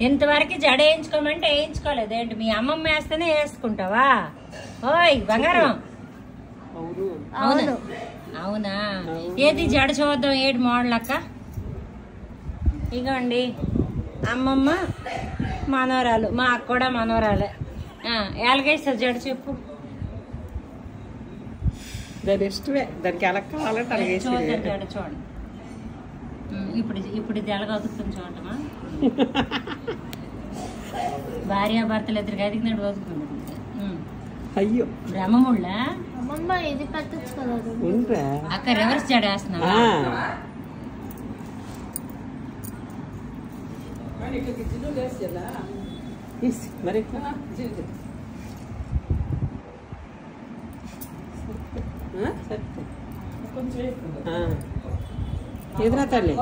ఇంతవరకు జడ వేయించుకోమంటే వేయించుకోలేదు ఏంటి? మీ అమ్మమ్మ వేస్తేనే వేసుకుంటావా? ఓయ్ బంగారం, అవును అవునా? ఏది జడ చూద్దాం, ఏడు మోడల్ అక్క. ఇగోండి అమ్మమ్మ మనోరాలు, మా అక్క కూడా మనోరాలే. ఎలాగేస్తారు జడ చెప్పు. దాని ఇష్టమే, దానికి ఎలా కావాలంటే అలాగే చూద్దాం జడ చూడండి. ఇప్పుడు ఇది ఎలాగ వదుకుతుంది చూడటమా? భార్యాభర్తలు ఇద్దరు ఎదిగినట్టు వదుకుంది. అయ్యో బ్రహ్మముళ్ళ అక్క రివర్స్ జడ వేస్తున్నావా? మరి ఎదురా తల్లి